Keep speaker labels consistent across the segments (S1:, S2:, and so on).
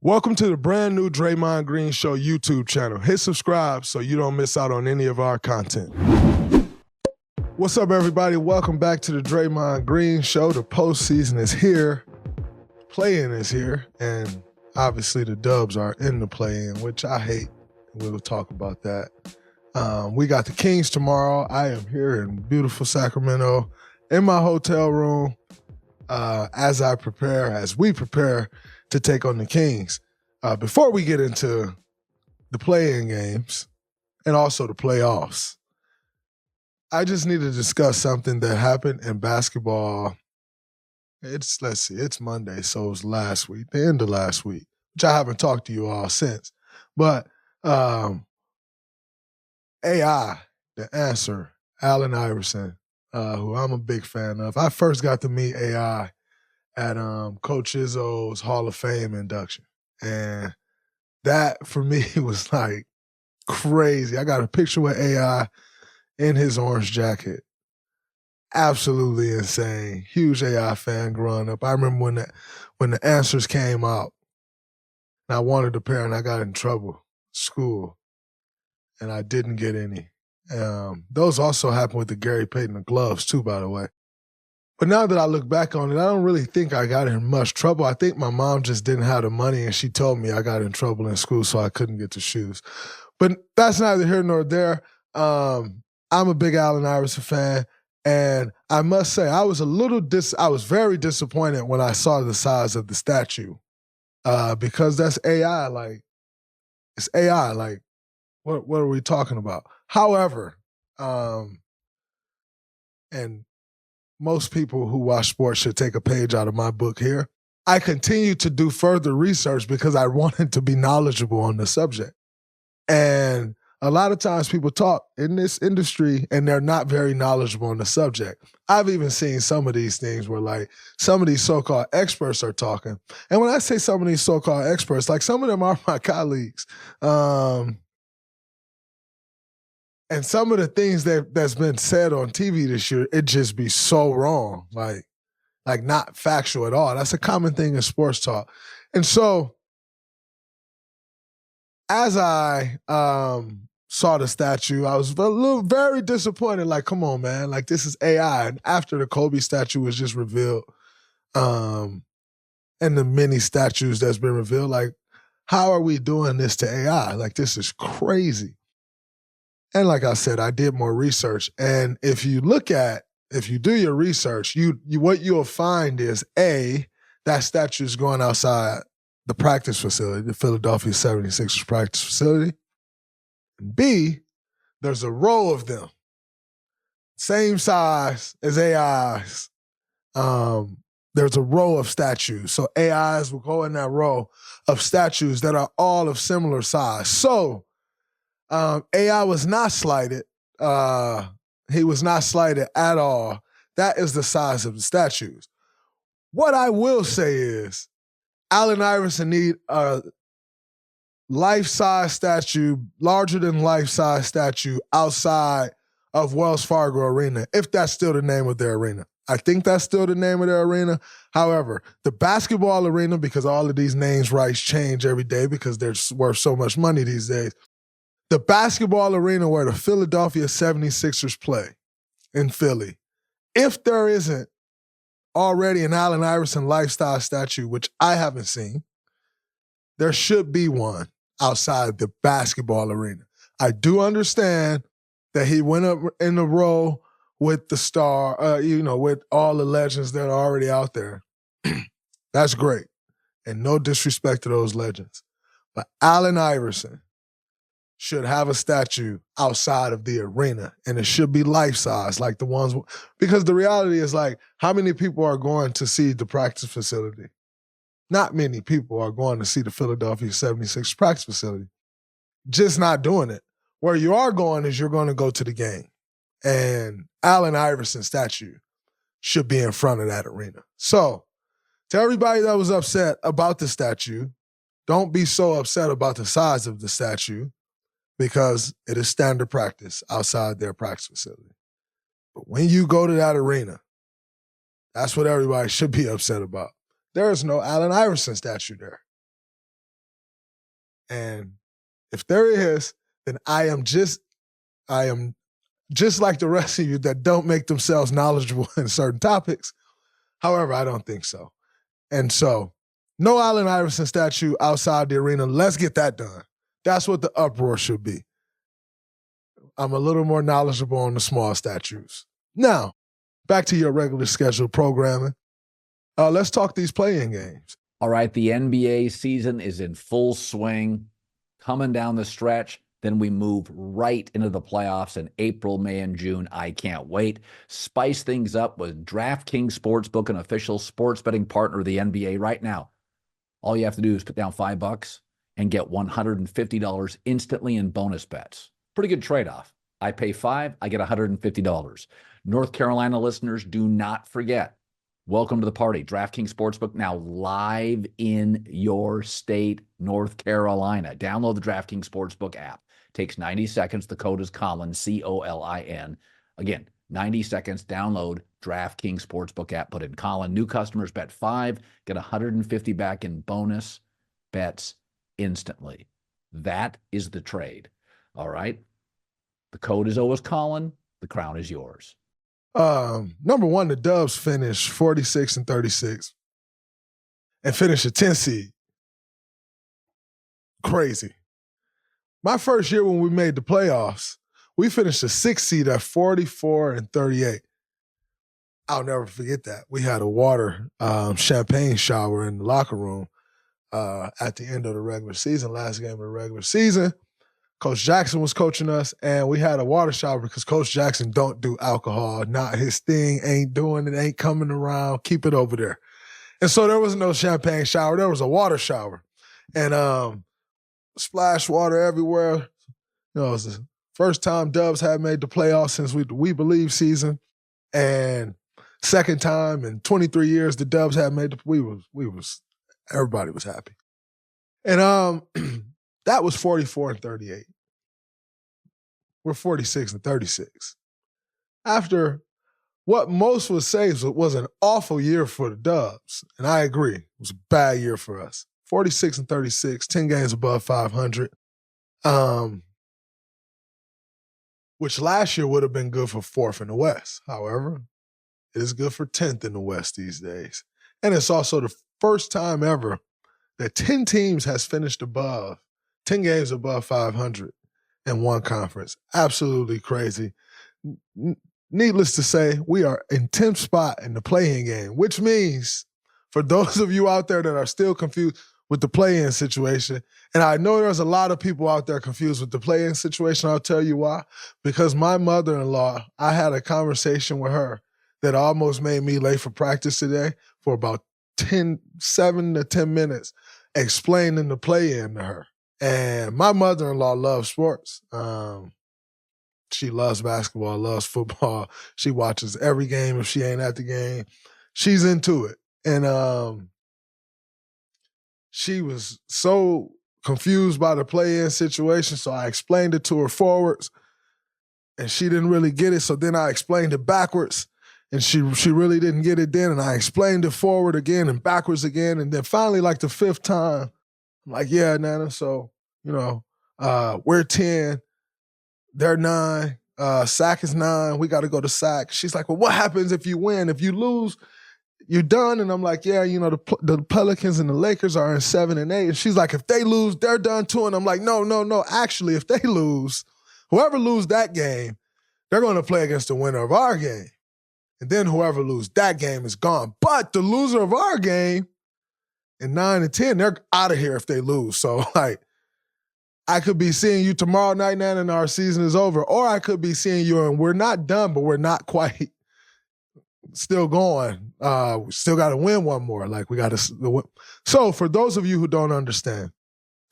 S1: Welcome to the brand new Draymond Green Show YouTube channel. Hit subscribe so you don't miss out on any of our content. What's up, everybody? Welcome back to the Draymond Green Show. The postseason is here. Play-in is here. And obviously the Dubs are in the play-in, which I hate. We'll talk about that. We got the Kings tomorrow. I am here in beautiful Sacramento in my hotel room as we prepare to take on the Kings. Before we get into the play-in games and also the playoffs, I just need to discuss something that happened in basketball. It's Monday, so it was last week, the end of last week, which I haven't talked to you all since. But AI, the answer, Allen Iverson, who I'm a big fan of. I first got to meet AI at Coach Izzo's Hall of Fame induction. And that, for me, was like crazy. I got a picture with AI in his orange jacket. Absolutely insane. Huge AI fan growing up. I remember when the answers came out, and I wanted a pair, and I got in trouble. School. And I didn't get any. Those also happened with the Gary Payton gloves, too, by the way. But now that I look back on it, I don't really think I got in much trouble. I think my mom just didn't have the money, and she told me I got in trouble in school, so I couldn't get the shoes. But that's neither here nor there. I'm a big Allen Iverson fan, and I must say I was very disappointed when I saw the size of the statue, because that's AI. Like, it's AI. Like, what are we talking about? However, and most people who watch sports should take a page out of my book here. I continue to do further research because I wanted to be knowledgeable on the subject. And a lot of times people talk in this industry and they're not very knowledgeable on the subject. I've even seen some of these things where like some of these so-called experts are talking. And when I say some of these so-called experts, like some of them are my colleagues. And some of the things that's been said on TV this year, it just be so wrong, like not factual at all. That's a common thing in sports talk. And so as I saw the statue, I was very disappointed. Like, come on, man. Like, this is AI. And after the Kobe statue was just revealed, and the many statues that's been revealed, like, how are we doing this to AI? Like, this is crazy. And like I said, I did more research. And if you do your research, what you'll find is that statue is going outside the practice facility, the Philadelphia 76ers practice facility. And B, there's a row of them, same size as AI's. There's a row of statues. So AIs will go in that row of statues that are all of similar size. So AI was not slighted. He was not slighted at all. That is the size of the statues. What I will say is Allen Iverson need a life-size statue, larger than life-size statue outside of Wells Fargo Arena, if that's still the name of their arena. I think that's still the name of their arena. However, the basketball arena, because all of these names rights change every day because they're worth so much money these days, the basketball arena where the Philadelphia 76ers play in Philly, if there isn't already an Allen Iverson lifestyle statue, which I haven't seen, there should be one outside the basketball arena. I do understand that he went up in the row with the star, with all the legends that are already out there. That's great. And no disrespect to those legends. But Allen Iverson should have a statue outside of the arena, and it should be life-size, like the ones, because the reality is, like, how many people are going to see the practice facility? Not many people are going to see the Philadelphia 76ers practice facility. Just not doing it. Where you are going is you're going to go to the game, and Allen Iverson statue should be in front of that arena. So, to everybody that was upset about the statue, don't be so upset about the size of the statue, because it is standard practice outside their practice facility. But when you go to that arena, that's what everybody should be upset about. There is no Allen Iverson statue there. And if there is, then I am just like the rest of you that don't make themselves knowledgeable in certain topics. However, I don't think so. And so, no Allen Iverson statue outside the arena. Let's get that done. That's what the uproar should be. I'm a little more knowledgeable on the small statues. Now, back to your regular scheduled programming. Let's talk these play-in games.
S2: All right, the NBA season is in full swing, coming down the stretch. Then we move right into the playoffs in April, May, and June. I can't wait. Spice things up with DraftKings Sportsbook, an official sports betting partner of the NBA right now. All you have to do is put down $5 and get $150 instantly in bonus bets. Pretty good trade-off. I pay $5, I get $150. North Carolina listeners, do not forget. Welcome to the party. DraftKings Sportsbook now live in your state, North Carolina. Download the DraftKings Sportsbook app. Takes 90 seconds. The code is Colin, C-O-L-I-N. Again, 90 seconds. Download DraftKings Sportsbook app. Put in Colin. New customers bet $5, get $150 back in bonus bets instantly. That is the trade. All right? The code is always Colin. The crown is yours.
S1: Number one, the Dubs finished 46-36 and finished a 10 seed. Crazy. My first year when we made the playoffs, we finished a 6 seed at 44-38. I'll never forget that. We had a water champagne shower in the locker room at the end of the regular season, last game of the regular season. Coach Jackson was coaching us, and we had a water shower because Coach Jackson don't do alcohol. Not his thing, ain't doing it, ain't coming around, keep it over there. And so there was no champagne shower. There was a water shower. And splash water everywhere. You know, it was the first time Dubs had made the playoffs since We Believe season. And second time in 23 years the Dubs had made everybody was happy. And that was 44-38. We're 46-36. After what most would say was an awful year for the Dubs, and I agree, it was a bad year for us. 46-36, 10 games above 500, which last year would have been good for 4th in the West. However, it is good for 10th in the West these days. And it's also the first time ever that 10 teams has finished above 10 games above 500 in one conference. Absolutely crazy. Needless to say, we are in 10th spot in the play-in game, which means for those of you out there that are still confused with the play-in situation, and I know there's a lot of people out there confused with the play-in situation, I'll tell you why. Because my mother-in-law, I had a conversation with her that almost made me late for practice today for about 7 to 10 minutes explaining the play-in to her. And my mother-in-law loves sports. She loves basketball, loves football. She watches every game if she ain't at the game. She's into it. And she was so confused by the play-in situation, so I explained it to her forwards, and she didn't really get it. So then I explained it backwards, and she really didn't get it then, and I explained it forward again and backwards again. And then finally, like the 5th time, I'm like, yeah, Nana, so, we're 10, they're 9, SAC is 9, we got to go to SAC. She's like, well, what happens if you win? If you lose, you're done? And I'm like, yeah, the Pelicans and the Lakers are in 7 and 8. And she's like, if they lose, they're done too. And I'm like, no. Actually, if they lose, whoever loses that game, they're going to play against the winner of our game. And then whoever loses that game is gone. But the loser of our game, in 9 and 10, they're out of here if they lose. So, I could be seeing you tomorrow night, Nana, and our season is over. Or I could be seeing you and we're not done, but we're not quite still going. We still got to win one more. We got to. So, for those of you who don't understand,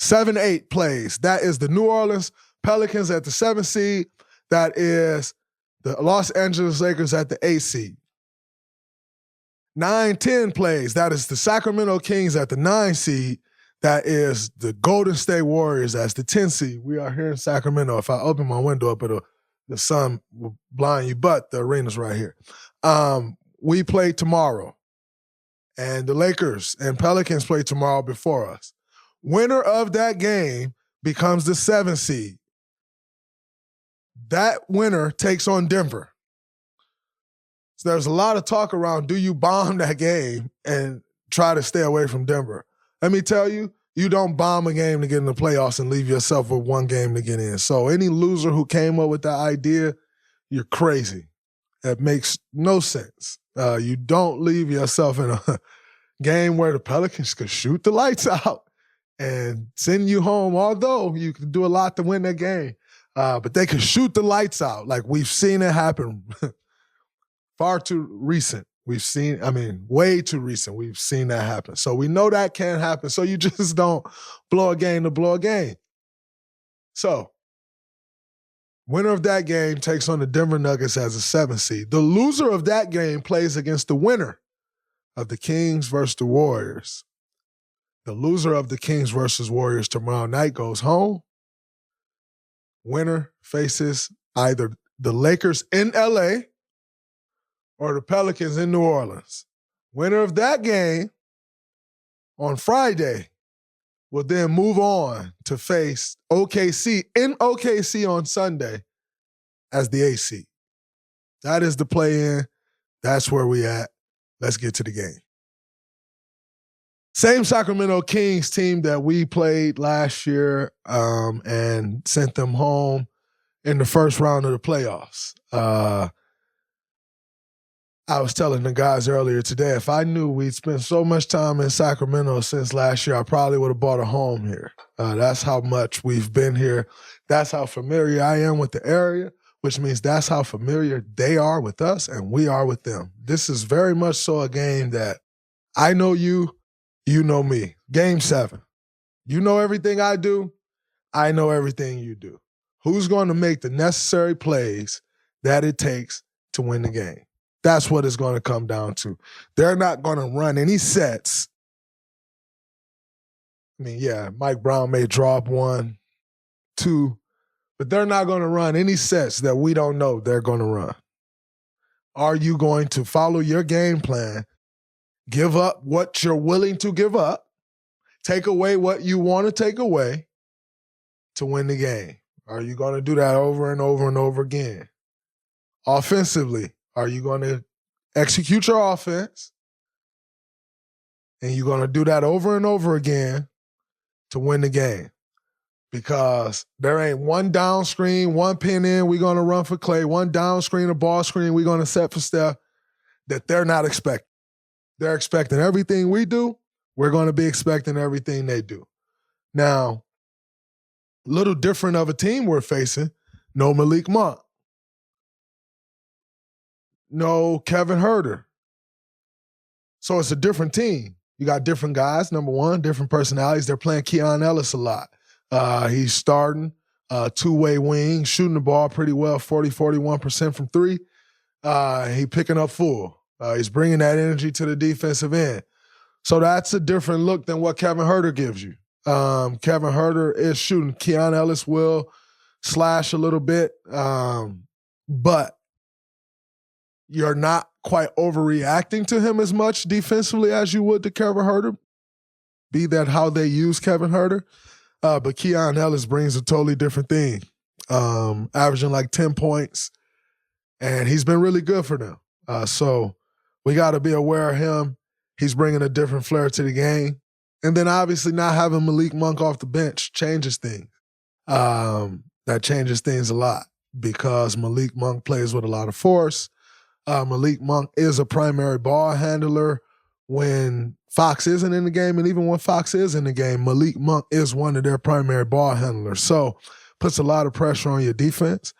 S1: 7-8 plays. That is the New Orleans Pelicans at the 7th seed. That is the Los Angeles Lakers at the 8th seed. 9-10 plays. That is the Sacramento Kings at the 9th seed. That is the Golden State Warriors as the 10th seed. We are here in Sacramento. If I open my window up, the sun will blind you, but the arena's right here. We play tomorrow, and the Lakers and Pelicans play tomorrow before us. Winner of that game becomes the 7th seed. That winner takes on Denver. So there's a lot of talk around, do you bomb that game and try to stay away from Denver? Let me tell you, you don't bomb a game to get in the playoffs and leave yourself with one game to get in. So any loser who came up with that idea, you're crazy. That makes no sense. You don't leave yourself in a game where the Pelicans could shoot the lights out and send you home, although you could do a lot to win that game. But they could shoot the lights out. Like, we've seen it happen far too recent. Way too recent. We've seen that happen. So we know that can't happen. So you just don't blow a game to blow a game. So winner of that game takes on the Denver Nuggets as a 7th seed. The loser of that game plays against the winner of the Kings versus the Warriors. The loser of the Kings versus Warriors tomorrow night goes home. Winner faces either the Lakers in LA or the Pelicans in New Orleans. Winner of that game on Friday will then move on to face OKC in OKC on Sunday as the 8th seed. That is the play-in. That's where we at. Let's get to the game. Same Sacramento Kings team that we played last year and sent them home in the first round of the playoffs. I was telling the guys earlier today, if I knew we'd spent so much time in Sacramento since last year, I probably would have bought a home here. That's how much we've been here. That's how familiar I am with the area, which means that's how familiar they are with us and we are with them. This is very much so a game that I know you, you know me. Game 7. You know everything I do. I know everything you do. Who's going to make the necessary plays that it takes to win the game? That's what it's going to come down to. They're not going to run any sets. I mean, yeah, Mike Brown may drop 1, 2, but they're not going to run any sets that we don't know they're going to run. Are you going to follow your game plan, give up what you're willing to give up, take away what you want to take away to win the game? Are you going to do that over and over and over again? Offensively, are you going to execute your offense? And you're going to do that over and over again to win the game. Because there ain't one down screen, one pin in, we're going to run for Clay, one down screen, a ball screen, we're going to set for Steph, that they're not expecting. They're expecting everything we do. We're going to be expecting everything they do. Now, a little different of a team we're facing. No Malik Monk. No Kevin Huerter. So it's a different team. You got different guys, number one, different personalities. They're playing Keon Ellis a lot. He's starting two-way wing, shooting the ball pretty well, 41% from 3. He picking up full. He's bringing that energy to the defensive end. So that's a different look than what Kevin Huerter gives you. Kevin Huerter is shooting. Keon Ellis will slash a little bit, but you're not quite overreacting to him as much defensively as you would to Kevin Huerter, be that how they use Kevin Huerter. But Keon Ellis brings a totally different thing, averaging like 10 points, and he's been really good for them. So we got to be aware of him. He's bringing a different flair to the game. And then obviously not having Malik Monk off the bench changes things. That changes things a lot because Malik Monk plays with a lot of force. Malik Monk is a primary ball handler when Fox isn't in the game, and even when Fox is in the game, Malik Monk is one of their primary ball handlers. So puts a lot of pressure on your defense.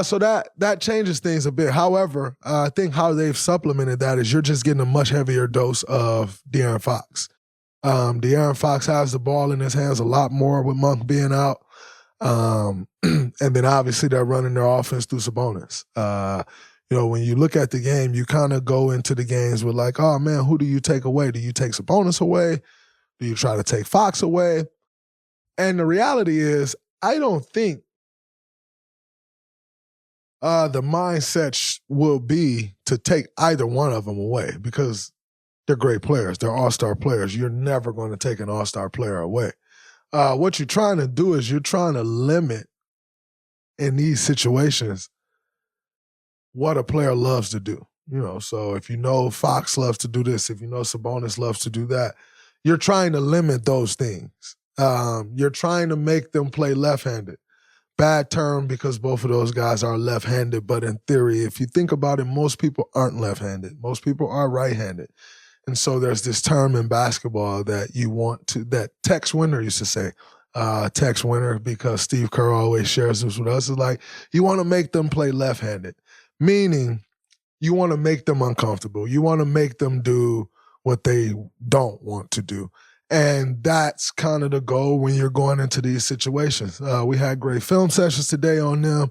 S1: So that changes things a bit. However, I think how they've supplemented that is you're just getting a much heavier dose of De'Aaron Fox. De'Aaron Fox has the ball in his hands a lot more with Monk being out. And then obviously they're running their offense through Sabonis. When you look at the game, you kind of go into the games with like, oh man, who do you take away? Do you take Sabonis away? Do you try to take Fox away? And the reality is, I don't think the mindset will be to take either one of them away because they're great players. They're all-star players. You're never going to take an all-star player away. What you're trying to do is you're trying to limit in these situations what a player loves to do. So if you know Fox loves to do this, if you know Sabonis loves to do that, you're trying to limit those things. You're trying to make them play left-handed. Bad term because both of those guys are left-handed, but in theory, if you think about it, most people aren't left-handed. Most people are right-handed. And so there's this term in basketball that Tex Winter used to say, Tex Winter, because Steve Kerr always shares this with us, is like, you want to make them play left-handed, meaning you want to make them uncomfortable. You want to make them do what they don't want to do. And that's kind of the goal when you're going into these situations. We had great film sessions today on them.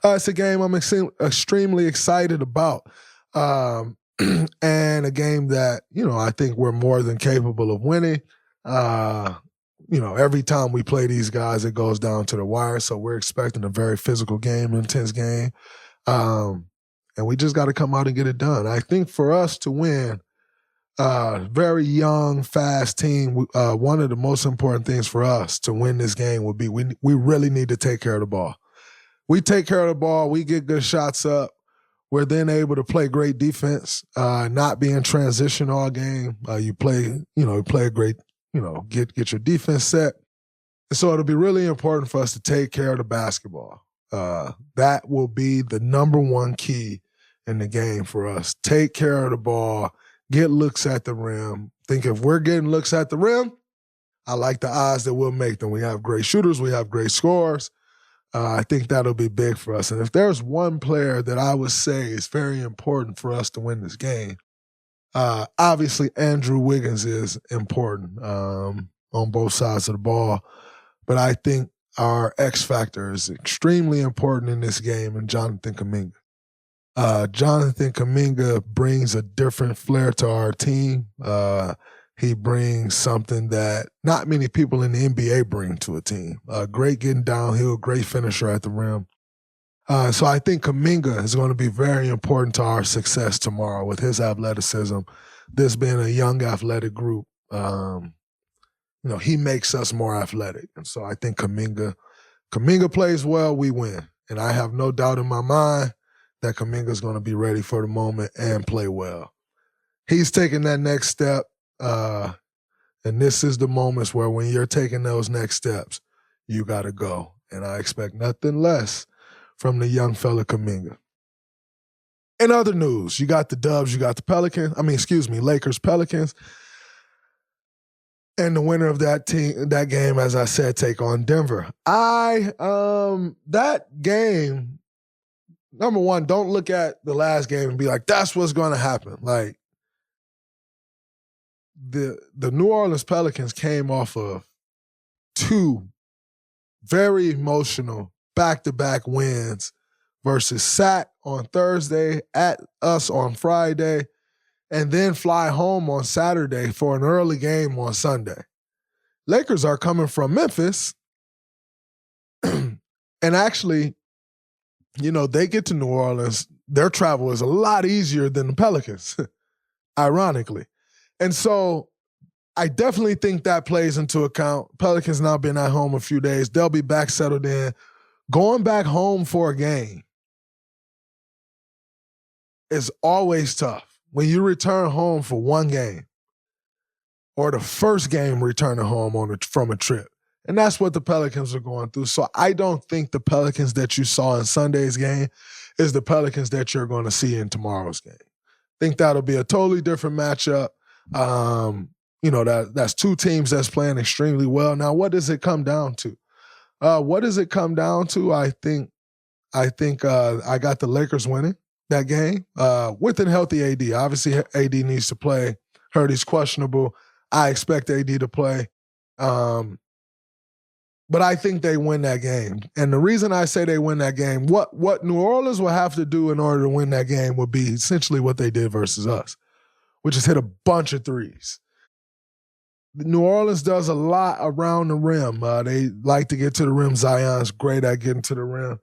S1: It's a game I'm extremely excited about. And a game that, I think we're more than capable of winning. Every time we play these guys, it goes down to the wire. So we're expecting a very physical game, intense game. And we just got to come out and get it done. I think for us to win, very young, fast team, one of the most important things for us to win this game would be we really need to take care of the ball. We take care of the ball, we get good shots up, we're then able to play great defense, not be in transition all game. You play a great, get your defense set. And so it'll be really important for us to take care of the basketball. That will be the number one key in the game for us. Take care of the ball, get looks at the rim. Think if we're getting looks at the rim, I like the odds that we'll make them. We have great shooters. We have great scorers. I think that'll be big for us. And if there's one player that I would say is very important for us to win this game, obviously Andrew Wiggins is important on both sides of the ball. But I think our X-factor is extremely important in this game, and Jonathan Kuminga. Jonathan Kuminga brings a different flair to our team. He brings something that not many people in the NBA bring to a team. Great getting downhill, great finisher at the rim. So I think Kuminga is going to be very important to our success tomorrow with his athleticism. This being a young athletic group, he makes us more athletic. And so I think Kuminga plays well, we win. And I have no doubt in my mind that Kuminga is going to be ready for the moment and play well. He's taking that next step, and this is the moments where when you're taking those next steps, you got to go. And I expect nothing less from the young fella Kuminga. In other news, you got the Dubs, you got the Lakers, Pelicans. And the winner of that game, as I said, take on Denver. That game, number one, don't look at the last game and be like, that's what's going to happen. Like, the New Orleans Pelicans came off of two very emotional back-to-back wins versus SAC on Thursday, at us on Friday, and then fly home on Saturday for an early game on Sunday. Lakers are coming from Memphis, and actually, they get to New Orleans. Their travel is a lot easier than the Pelicans, ironically. And so I definitely think that plays into account. Pelicans now been at home a few days. They'll be back settled in. Going back home for a game is always tough. When you return home for one game, or the first game returning home from a trip. And that's what the Pelicans are going through. So I don't think the Pelicans that you saw in Sunday's game is the Pelicans that you're going to see in tomorrow's game. I think that'll be a totally different matchup. That's two teams that's playing extremely well. Now, what does it come down to? I think I got the Lakers winning that game with a healthy AD. Obviously, AD needs to play. Heard he's questionable. I expect AD to play. But I think they win that game. And the reason I say they win that game, what New Orleans will have to do in order to win that game would be essentially what they did versus us, which is hit a bunch of threes. New Orleans does a lot around the rim. They like to get to the rim. Zion's great at getting to the rim.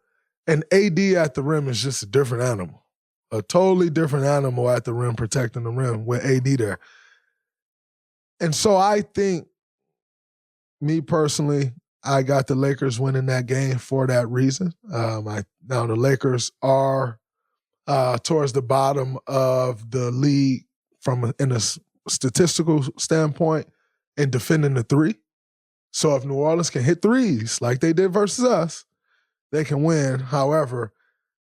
S1: And AD at the rim is just a different animal. A totally different animal at the rim, protecting the rim with AD there. And so I think Me personally, I got the Lakers winning that game for that reason. Now the Lakers are towards the bottom of the league in a statistical standpoint in defending the three. So if New Orleans can hit threes like they did versus us, they can win. However,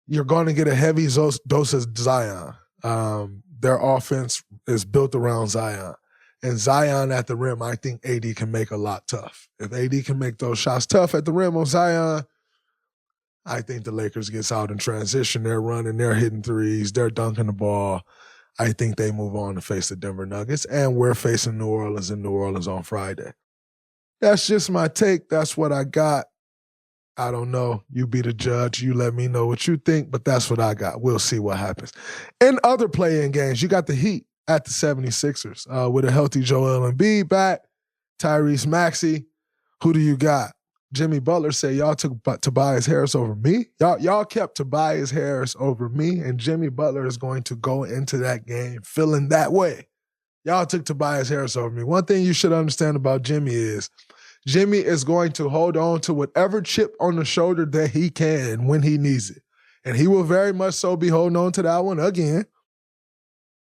S1: you're going to get a heavy dose of Zion. Their offense is built around Zion. And Zion at the rim, I think AD can make a lot tough. If AD can make those shots tough at the rim on Zion, I think the Lakers gets out in transition. They're running, they're hitting threes, they're dunking the ball. I think they move on to face the Denver Nuggets, and we're facing New Orleans in New Orleans on Friday. That's just my take. That's what I got. I don't know. You be the judge. You let me know what you think, but that's what I got. We'll see what happens. In other play-in games, you got the Heat at the 76ers with a healthy Joel Embiid back, Tyrese Maxey. Who do you got? Jimmy Butler said, y'all took Tobias Harris over me. Y'all kept Tobias Harris over me, and Jimmy Butler is going to go into that game feeling that way. Y'all took Tobias Harris over me. One thing you should understand about Jimmy is going to hold on to whatever chip on the shoulder that he can when he needs it. And he will very much so be holding on to that one again.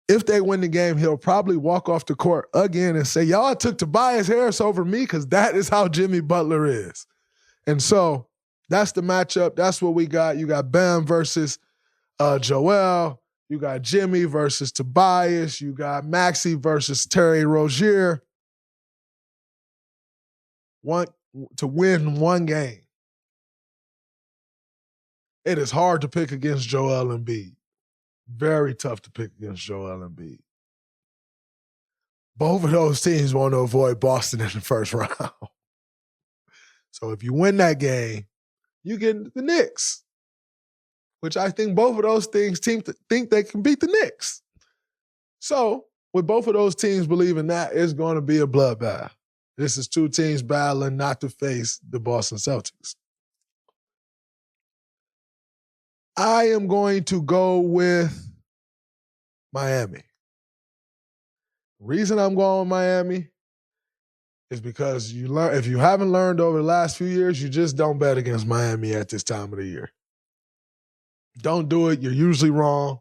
S1: If they win the game, he'll probably walk off the court again and say, y'all took Tobias Harris over me, because that is how Jimmy Butler is. And so that's the matchup. That's what we got. You got Bam versus Joel. You got Jimmy versus Tobias. You got Maxey versus Terry Rozier. To win one game. It is hard to pick against Joel Embiid. Very tough to pick against Joel Embiid. Both of those teams want to avoid Boston in the first round. So if you win that game, you get the Knicks, which I think both of those teams think they can beat the Knicks. So with both of those teams believing that, it's going to be a bloodbath. This is two teams battling not to face the Boston Celtics. I am going to go with Miami. The reason I'm going with Miami is because if you haven't learned over the last few years, you just don't bet against Miami at this time of the year. Don't do it. You're usually wrong.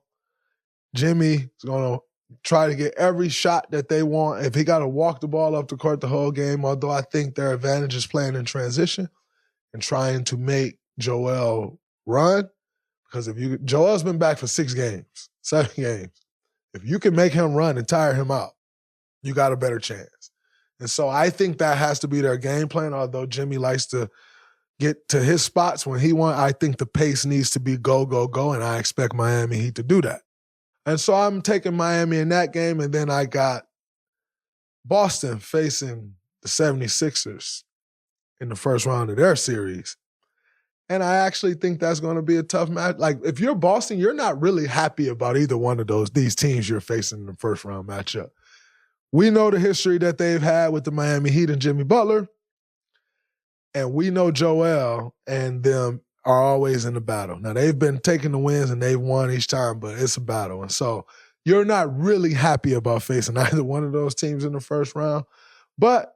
S1: Jimmy is going to try to get every shot that they want. If he got to walk the ball up the court the whole game, although I think their advantage is playing in transition and trying to make Joel run. Because Joel's been back for 7 games. If you can make him run and tire him out, you got a better chance. And so I think that has to be their game plan, although Jimmy likes to get to his spots when he wants. I think the pace needs to be go, go, go, and I expect Miami Heat to do that. And so I'm taking Miami in that game, and then I got Boston facing the 76ers in the first round of their series. And I actually think that's going to be a tough match. Like, if you're Boston, you're not really happy about either one of these teams you're facing in the first round matchup. We know the history that they've had with the Miami Heat and Jimmy Butler. And we know Joel and them are always in the battle. Now, they've been taking the wins and they've won each time, but it's a battle. And so you're not really happy about facing either one of those teams in the first round. But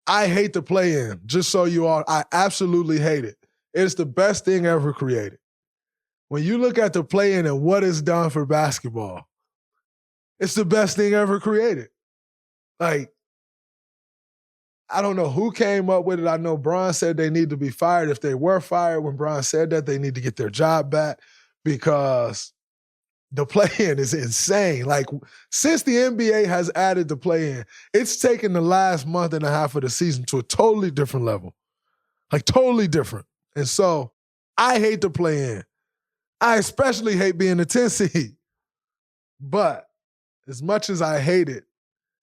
S1: I hate the play-in, just so you all. I absolutely hate it. It's the best thing ever created. When you look at the play-in and what it's done for basketball, it's the best thing ever created. Like, I don't know who came up with it. I know Bron said they need to be fired. If they were fired when Bron said that, they need to get their job back, because the play-in is insane. Like, since the NBA has added the play-in, it's taken the last month and a half of the season to a totally different level. Like, totally different. And so I hate the play-in. I especially hate being the 10 seed. But as much as I hate it,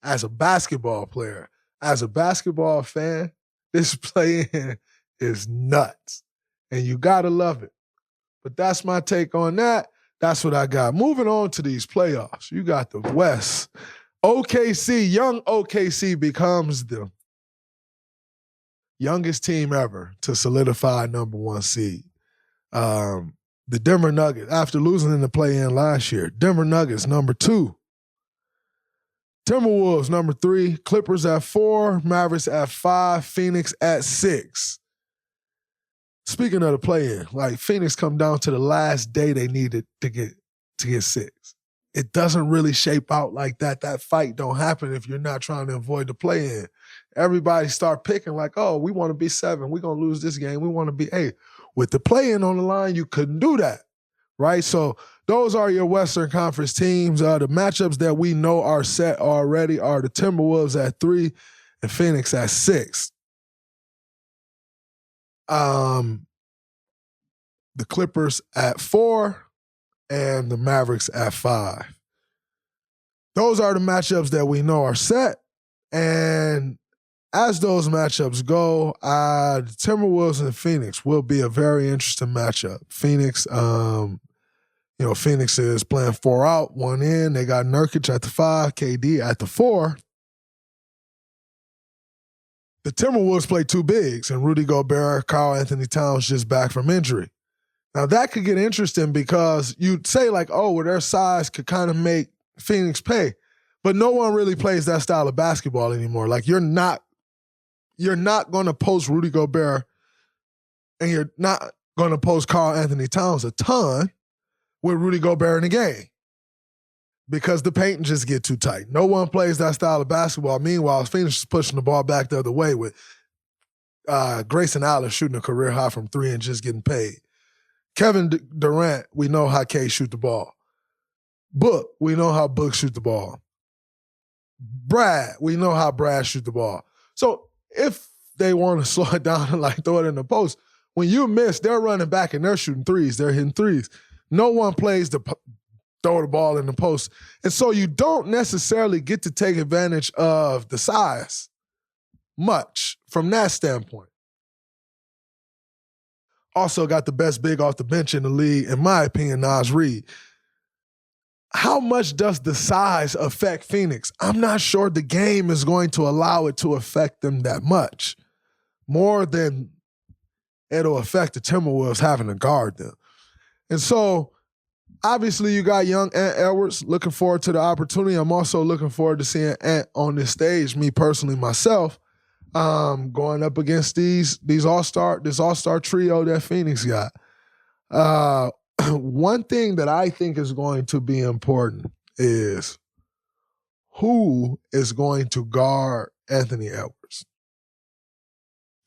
S1: as a basketball player, as a basketball fan, this play-in is nuts. And you got to love it. But that's my take on that. That's what I got. Moving on to these playoffs. You got the West. OKC, young OKC becomes the youngest team ever to solidify number 1 seed. The Denver Nuggets, after losing in the play-in last year, Denver Nuggets, number 2. Timberwolves, number 3. Clippers at 4. Mavericks at 5. Phoenix at 6. Speaking of the play-in, like Phoenix come down to the last day they needed to get 6. It doesn't really shape out like that. That fight don't happen if you're not trying to avoid the play-in. Everybody start picking like, oh, we want to be 7. We're going to lose this game. We want to be 8. With the play-in on the line, you couldn't do that, right? So those are your Western Conference teams. The matchups that we know are set already are the Timberwolves at 3 and Phoenix at 6. The Clippers at 4 and the Mavericks at 5. Those are the matchups that we know are set. And as those matchups go, the Timberwolves and Phoenix will be a very interesting matchup. Phoenix, Phoenix is playing 4 out, 1 in. They got Nurkic at the 5, KD at the 4. The Timberwolves play 2 bigs, and Rudy Gobert, Karl Anthony Towns just back from injury. Now, that could get interesting because you'd say like, oh, well, their size could kind of make Phoenix pay. But no one really plays that style of basketball anymore. Like, you're not going to post Rudy Gobert and you're not going to post Karl Anthony Towns a ton with Rudy Gobert in the game because the paint just get too tight. No one plays that style of basketball. Meanwhile, Phoenix is pushing the ball back the other way with Grayson Allen shooting a career high from 3 and just getting paid. Kevin Durant, we know how K shoot the ball. Book, we know how Book shoot the ball. Brad, we know how Brad shoot the ball. So if they want to slow it down and like throw it in the post, when you miss, they're running back and they're shooting threes. They're hitting threes. No one plays to throw the ball in the post. And so you don't necessarily get to take advantage of the size much from that standpoint. Also got the best big off the bench in the league, in my opinion, Naz Reid. How much does the size affect Phoenix? I'm not sure the game is going to allow it to affect them that much. More than it'll affect the Timberwolves having to guard them. And so, obviously, you got young Ant Edwards. Looking forward to the opportunity. I'm also looking forward to seeing Ant on this stage, me personally, myself, going up against this all-star trio that Phoenix got. One thing that I think is going to be important is who is going to guard Anthony Edwards.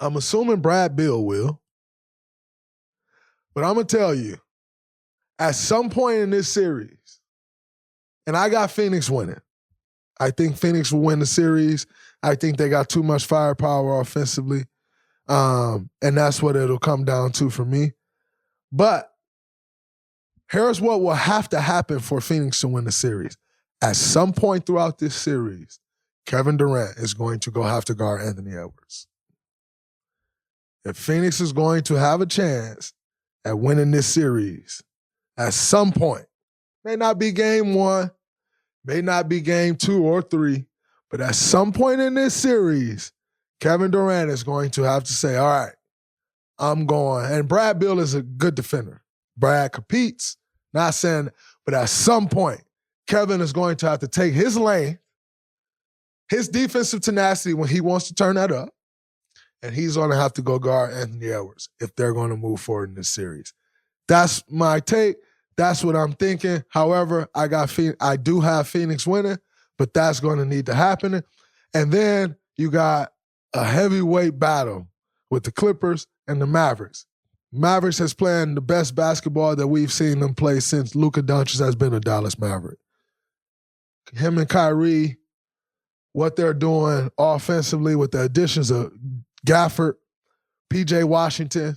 S1: I'm assuming Brad Beal will, but I'm going to tell you, at some point in this series, and I got Phoenix winning. I think Phoenix will win the series. I think they got too much firepower offensively, and that's what it'll come down to for me. But here's what will have to happen for Phoenix to win the series. At some point throughout this series, Kevin Durant is going to have to guard Anthony Edwards. If Phoenix is going to have a chance at winning this series, at some point, may not be game 1, may not be game 2 or 3, but at some point in this series, Kevin Durant is going to have to say, all right, I'm going. And Brad Beal is a good defender. Brad competes. Not saying, but at some point, Kevin is going to have to take his lane, his defensive tenacity when he wants to turn that up, and he's going to have to go guard Anthony Edwards if they're going to move forward in this series. That's my take. That's what I'm thinking. However, I do have Phoenix winning, but that's going to need to happen. And then you got a heavyweight battle with the Clippers and the Mavericks. Mavericks has played the best basketball that we've seen them play since Luka Doncic has been a Dallas Maverick. Him and Kyrie, what they're doing offensively with the additions of Gafford, PJ Washington,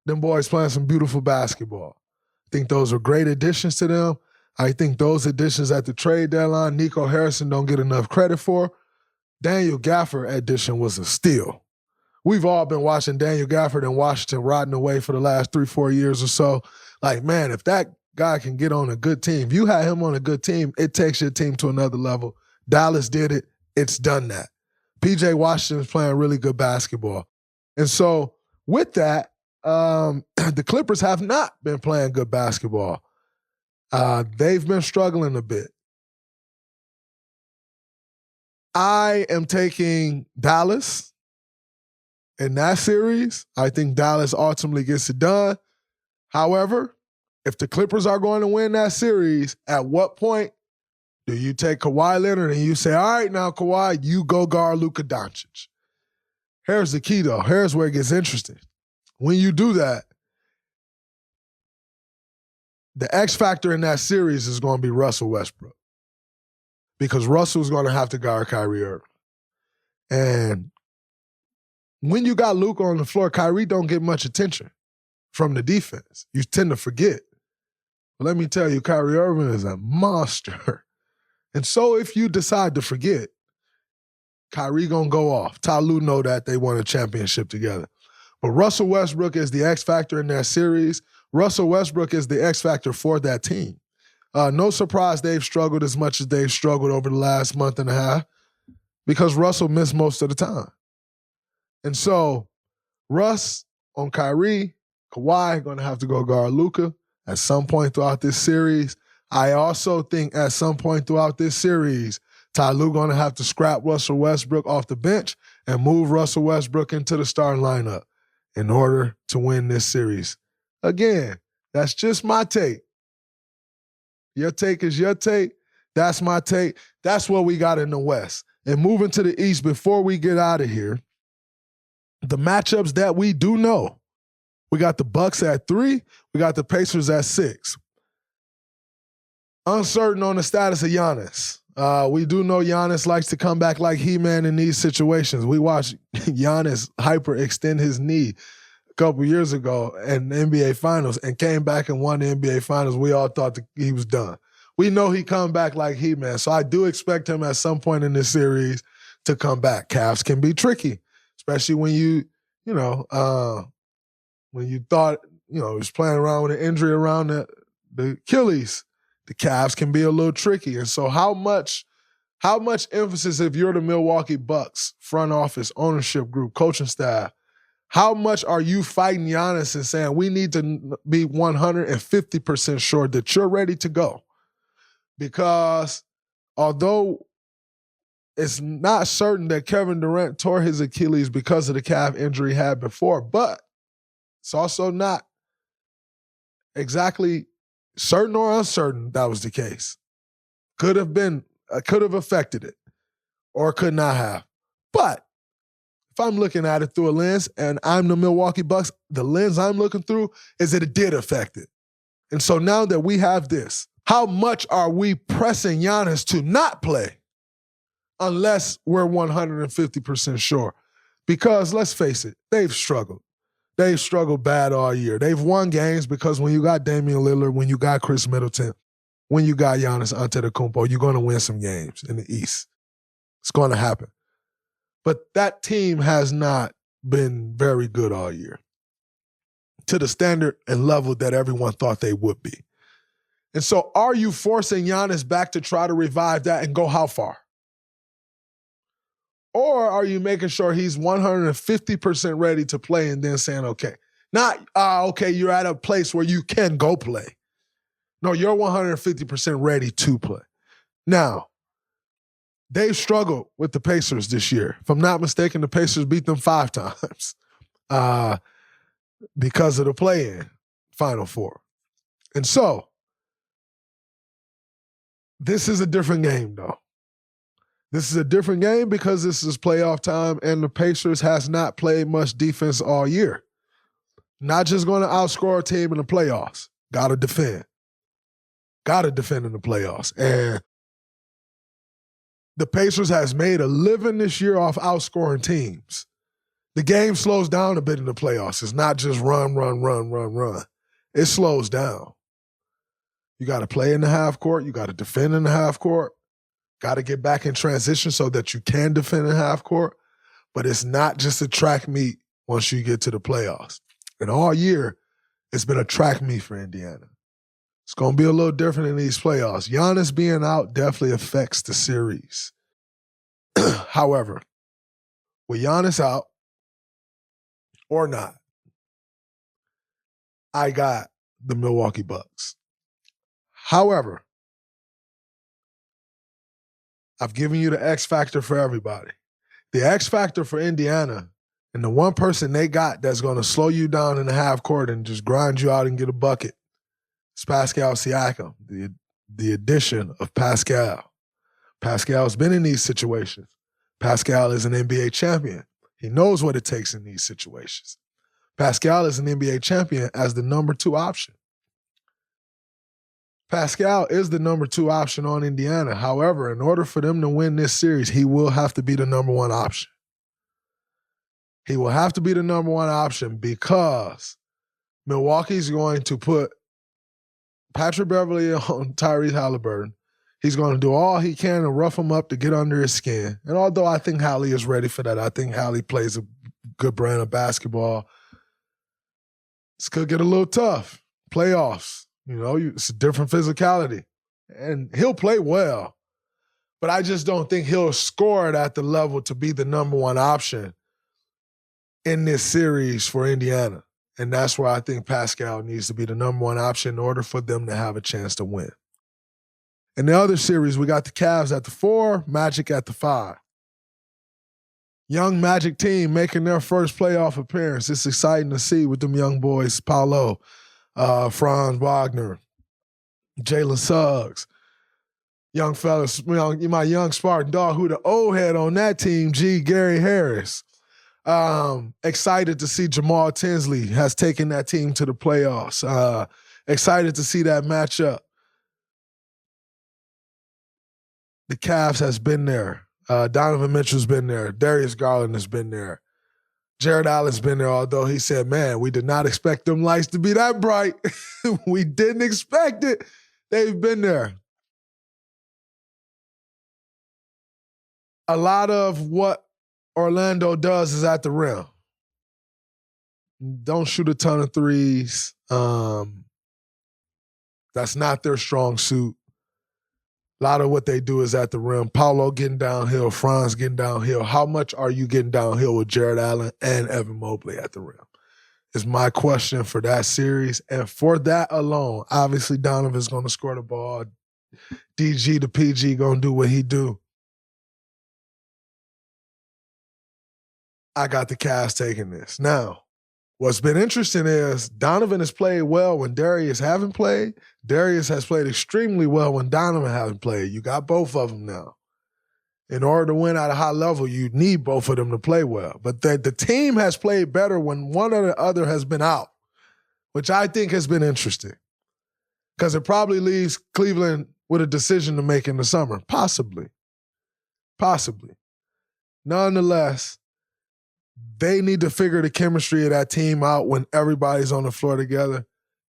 S1: them boys playing some beautiful basketball. I think those are great additions to them. I think those additions at the trade deadline, Nico Harrison don't get enough credit for. Daniel Gafford addition was a steal. We've all been watching Daniel Gafford in Washington rotting away for the last 3-4 years or so. Like, man, if that guy can get on a good team, if you had him on a good team, it takes your team to another level. Dallas did it. It's done that. PJ Washington's playing really good basketball. And so with that, the Clippers have not been playing good basketball. They've been struggling a bit. I am taking Dallas in that series. I think Dallas ultimately gets it done. However, if the Clippers are going to win that series, at what point do you take Kawhi Leonard and you say, all right, now, Kawhi, you go guard Luka Doncic? Here's the key, though. Here's where it gets interesting. When you do that, the X factor in that series is going to be Russell Westbrook, because Russell's going to have to guard Kyrie Irving. And when you got Luka on the floor, Kyrie don't get much attention from the defense. You tend to forget. But let me tell you, Kyrie Irving is a monster. And so if you decide to forget, Kyrie gonna go off. Ty Lue know that they won a championship together. But Russell Westbrook is the X factor in that series. Russell Westbrook is the X factor for that team. No surprise they've struggled as much as they've struggled over the last month and a half, because Russell missed most of the time. And so Russ on Kyrie, Kawhi going to have to go guard Luka at some point throughout this series. I also think at some point throughout this series, Ty Lue going to have to scrap Russell Westbrook off the bench and move Russell Westbrook into the starting lineup in order to win this series. Again, that's just my take. Your take is your take. That's my take. That's what we got in the West. And moving to the East, before we get out of here, the matchups that we do know. We got the Bucks at 3. We got the Pacers at 6. Uncertain on the status of Giannis. We do know Giannis likes to come back like He-Man in these situations. We watched Giannis hyperextend his knee a couple years ago in the NBA Finals and came back and won the NBA Finals. We all thought he was done. We know he come back like He-Man, so I do expect him at some point in this series to come back. Cavs can be tricky, especially when when you thought, he was playing around with an injury around the Achilles. The Cavs can be a little tricky. And so how much emphasis, if you're the Milwaukee Bucks front office, ownership group, coaching staff, how much are you fighting Giannis and saying we need to be 150% sure that you're ready to go? Because although it's not certain that Kevin Durant tore his Achilles because of the calf injury he had before, but it's also not exactly certain or uncertain that was the case. Could have affected it, or could not have. But if I'm looking at it through a lens and I'm the Milwaukee Bucks, the lens I'm looking through is that it did affect it. And so now that we have this, how much are we pressing Giannis to not play unless we're 150% sure? Because let's face it, they've struggled. They've struggled bad all year. They've won games because when you got Damian Lillard, when you got Chris Middleton, when you got Giannis Antetokounmpo, you're going to win some games in the East. It's going to happen. But that team has not been very good all year to the standard and level that everyone thought they would be. And so are you forcing Giannis back to try to revive that and go how far? Or are you making sure he's 150% ready to play and then saying, okay, not, okay, you're at a place where you can go play. No, you're 150% ready to play. Now, they've struggled with the Pacers this year. If I'm not mistaken, the Pacers beat them 5 times because of the play-in Final Four. And so, this is a different game, though. This is a different game because this is playoff time and the Pacers has not played much defense all year. Not just going to outscore a team in the playoffs. Got to defend. Got to defend in the playoffs. And the Pacers has made a living this year off outscoring teams. The game slows down a bit in the playoffs. It's not just run. It slows down. You got to play in the half court. You got to defend in the half court. Got to get back in transition so that you can defend in half court. But it's not just a track meet once you get to the playoffs. And all year, it's been a track meet for Indiana. It's going to be a little different in these playoffs. Giannis being out definitely affects the series. However, with Giannis out or not, I got the Milwaukee Bucks. However, I've given you the X factor for everybody. The X factor for Indiana, and the one person they got that's going to slow you down in the half court and just grind you out and get a bucket, is Pascal Siakam, the addition of Pascal. Pascal's been in these situations. Pascal is an NBA champion. He knows what it takes in these situations. Pascal is an NBA champion as the number 2 option. Pascal is the number 2 option on Indiana. However, in order for them to win this series, he will have to be the number 1 option. He will have to be the number 1 option because Milwaukee's going to put Patrick Beverley on Tyrese Halliburton. He's going to do all he can to rough him up to get under his skin. And although I think Hallie is ready for that, I think Hallie plays a good brand of basketball. This could get a little tough. Playoffs. It's a different physicality. And he'll play well. But I just don't think he'll score it at the level to be the number 1 option in this series for Indiana. And that's where I think Pascal needs to be the number 1 option in order for them to have a chance to win. In the other series, we got the Cavs at the 4, Magic at the 5. Young Magic team making their first playoff appearance. It's exciting to see with them young boys, Paolo, Franz Wagner, Jalen Suggs, young fellas, my young Spartan dog, who the old head on that team, Gary Harris. Excited to see Jamal Tinsley has taken that team to the playoffs. Excited to see that matchup. The Cavs has been there. Donovan Mitchell's been there. Darius Garland has been there. Jared Allen's been there, although he said, man, we did not expect them lights to be that bright. We didn't expect it. They've been there. A lot of what Orlando does is at the rim. Don't shoot a ton of threes. That's not their strong suit. A lot of what they do is at the rim. Paolo getting downhill, Franz getting downhill. How much are you getting downhill with Jared Allen and Evan Mobley at the rim? Is my question for that series. And for that alone, obviously Donovan's going to score the ball. DG to PG going to do what he do. I got the Cavs taking this. Now, what's been interesting is Donovan has played well when Darius haven't played. Darius has played extremely well when Donovan hasn't played. You got both of them now. In order to win at a high level, you need both of them to play well. But the team has played better when one or the other has been out, which I think has been interesting. Because it probably leaves Cleveland with a decision to make in the summer. Possibly. Nonetheless, they need to figure the chemistry of that team out when everybody's on the floor together.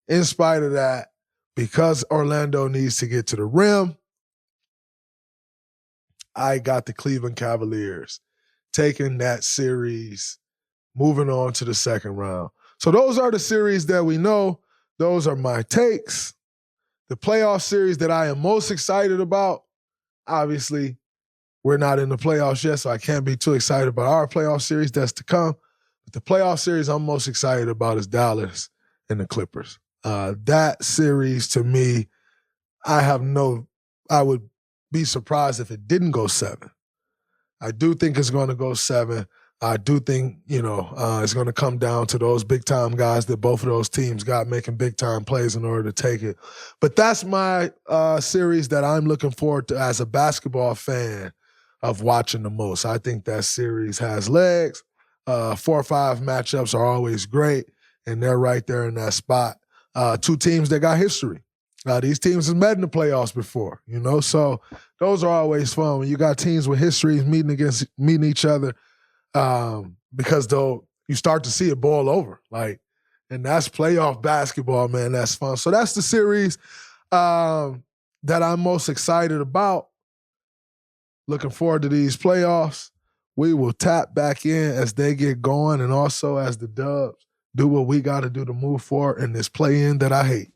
S1: In spite of that, because Orlando needs to get to the rim, I got the Cleveland Cavaliers taking that series, moving on to the second round. So those are the series that we know. Those are my takes. The playoff series that I am most excited about, obviously, we're not in the playoffs yet, so I can't be too excited about our playoff series that's to come. But the playoff series I'm most excited about is Dallas and the Clippers. That series, to me, I would be surprised if it didn't go 7. I do think it's going to go 7. I do think, it's going to come down to those big-time guys that both of those teams got making big-time plays in order to take it. But that's my series that I'm looking forward to as a basketball fan of watching the most. I think that series has legs. 4 or 5 matchups are always great, and they're right there in that spot. 2 teams that got history. These teams have met in the playoffs before, so those are always fun when you got teams with histories meeting each other, because though you start to see it boil over, and that's playoff basketball, man. That's fun. So that's the series that I'm most excited about. Looking forward to these playoffs. We will tap back in as they get going, and also as the Dubs do what we got to do to move forward in this play-in that I hate.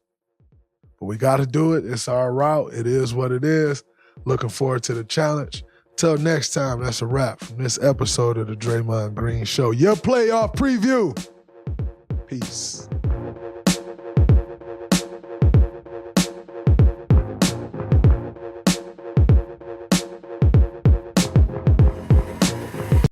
S1: But we got to do it. It's our route. It is what it is. Looking forward to the challenge. Till next time, that's a wrap from this episode of the Draymond Green Show. Your playoff preview. Peace.